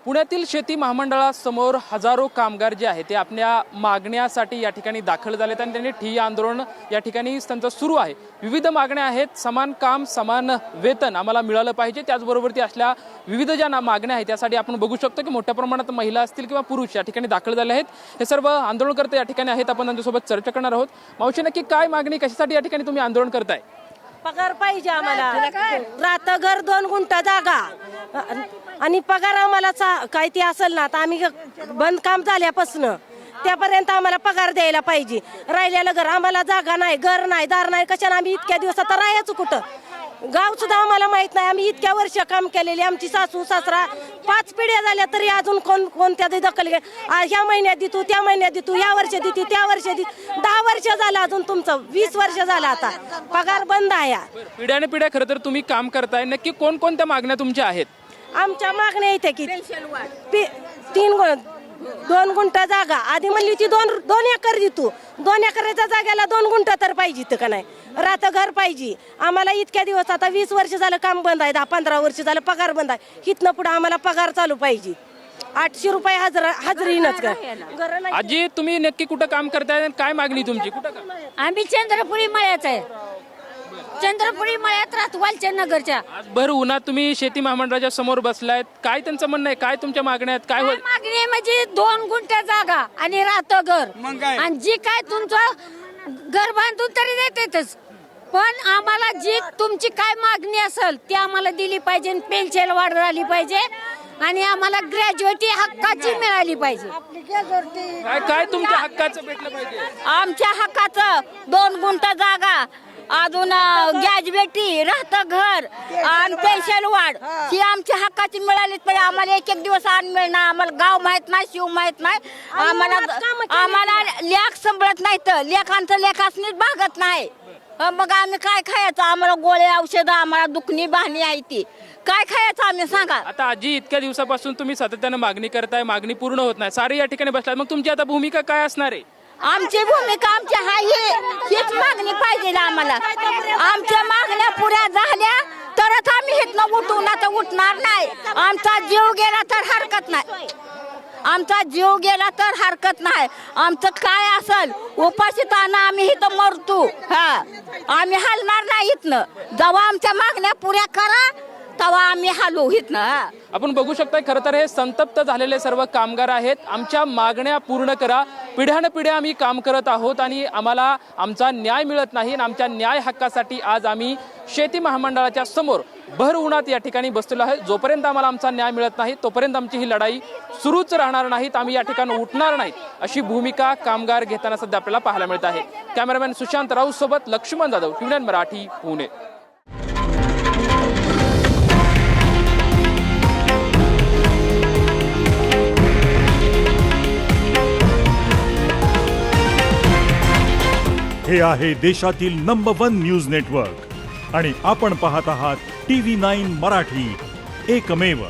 पुण्यातील शेती महामंडळासमोर हजारो कामगार जे आहेत ते आपल्या मागण्यासाठी या ठिकाणी दाखल झालेत आणि त्यांनी ठिय्या आंदोलन या ठिकाणी त्यांचं सुरू आहे। विविध मागण्या आहेत, समान काम समान वेतन आम्हाला मिळालं पाहिजे, त्याचबरोबर ती असल्या विविध ज्या मागण्या आहेत त्यासाठी आपण बघू शकतो की मोठ्या प्रमाणात महिला असतील किंवा पुरुष या ठिकाणी दाखल झाले आहेत। हे सर्व आंदोलनकर्ते या ठिकाणी आहेत, आपण त्यांच्यासोबत चर्चा करणार आहोत। मावशी, नक्की काय मागणी, कशासाठी या ठिकाणी तुम्ही आंदोलन करताय? पगार पाहिजे आम्हाला, रात घर 2 गुंठा जागा आणि पगार आम्हाला काय ते असेल ना, तर आम्ही बंद काम झाल्यापासून त्यापर्यंत आम्हाला पगार द्यायला पाहिजे। राहिलेलं घर आम्हाला, जागा नाही, घर नाही, दार नाही, कशाने आम्ही इतक्या दिवस आता राहायचं कुठं? गाव सुद्धा आम्हाला माहित नाही। आम्ही इतक्या वर्ष काम केलेली, आमची सासू सासरा 5 पिढ्या झाल्या तरी अजून कोणत्या दखल घे, ह्या महिन्यात देतो, त्या महिन्यात देतो, ह्या वर्षी देते, त्या वर्षी देते, 10 वर्ष झालं, अजून तुमचं 20 वर्ष झालं, आता पगार बंद आहे। पिढ्याने पिढ्या खरं तर तुम्ही काम करताय, नक्की कोणकोणत्या मागण्या तुमच्या आहेत? आमच्या मागण्या इथे की 2 गुंठा जागा, आधी म्हणली होती 2 एकर देतो, 2 एकराच्या जागेला 2 गुंठा तर पाहिजे का नाही? रात घर पाहिजे आम्हाला। इतक्या दिवस आता 20 वर्ष झालं काम बंद आहे, 10-15 वर्ष झालं पगार बंद आहे। हिथनं पुढे आम्हाला पगार चालू पाहिजे। 800 रुपये हजरीनच घर। आजी, तुम्ही नक्की कुठं काम करताय, काय मागणी तुमची? कुठं काम? आम्ही चंद्रपुरी मळ्यात आहे, चंद्रपुरी मळ्यात राहतो, वालचंद नगरच्या। आज भर उन्हात तुम्ही शेती महामंडळाच्या समोर बसलायत, काय त्यांचं म्हणणं आहे, काय तुमच्या मागण्या आहेत, काय होईल? मागणी म्हणजे 2 गुंठा जागा आणि राहतं घर, आणि जी काय तुमचं घर बांधून तरी देतेच, पण आम्हाला जी तुमची काय मागणी असेल ती आम्हाला दिली पाहिजे। पेन्शन वाढ झाली पाहिजे आणि आम्हाला ग्रॅज्युएटी हक्काची मिळाली पाहिजे। काय काय तुमच्या हक्काचं भेटलं पाहिजे? आमच्या हक्काचं 2 गुंठा जागा, अजून ग्रॅज्युएटी, राहतं घर आणि पेन्शन वाढ ही आमच्या हक्काची मिळालीच पाहिजे। आम्हाला एक दिवस अन्न मिळणार, आम्हाला गाव माहित नाही, शिव माहित नाही, आम्हाला लेख संभळत नाही, तर लेखांचं लेखासनीच भागत नाही। मग आम्ही काय खायचं? आम्हाला गोळे औषधं, आम्हाला दुखणी बहाणी आहे, ती काय खायचं आम्ही सांगा? आता आजी, इतक्या दिवसापासून तुम्ही सातत्यानं मागणी करताय, मागणी पूर्ण होत नाही, सारे या ठिकाणी बसलात, मग तुमची आता भूमिका काय असणार आहे? आमची भूमिका आमची हीच मागणी पाहिजे आम्हाला। आमच्या मागण्या पुऱ्या झाल्या तरच आम्ही हितनं उठू, ना तर उठणार नाही। आमचा जीव गेला तर हरकत नाही, आमचा जीव गेला तर हरकत नाही। आमचं काय असेल उपाशी ताना आम्ही इथं मरतो, आम्ही हलणार नाही इथनं। जेव्हा आमच्या मागण्या पुऱ्या करा तेव्हा आम्ही हलू इथनं। आपण बघू शकता, खरं तर हे संतप्त झालेले सर्व कामगार आहेत। आमच्या मागण्या पूर्ण करा, पिढ्यानपिढ्या आम्ही काम करत आहोत आणि आम्हाला आमचा न्याय मिळत नाही, आणि आमच्या न्याय हक्कासाठी आज आम्ही शेती महामंडळाच्या समोर भर उन्हात या ठिकाणी बसलेलो आहे। जोपर्यंत आम्हाला आमचा न्याय मिळत नाही तोपर्यंत आमची ही लढाई सुरूच राहणार नाहीत, आम्ही या ठिकाणी उठणार नाहीत, अशी भूमिका कामगार घेताना सध्या आपल्याला पाहायला मिळत आहे। कॅमेरामॅन सुशांत राऊत सोबत लक्ष्मण जाधव, टीव्ही मराठी, पुणे। हे आहे देशातील नंबर 1 न्यूज नेटवर्क आणि आपण पाहत आहात TV9 मराठी, एकमेव।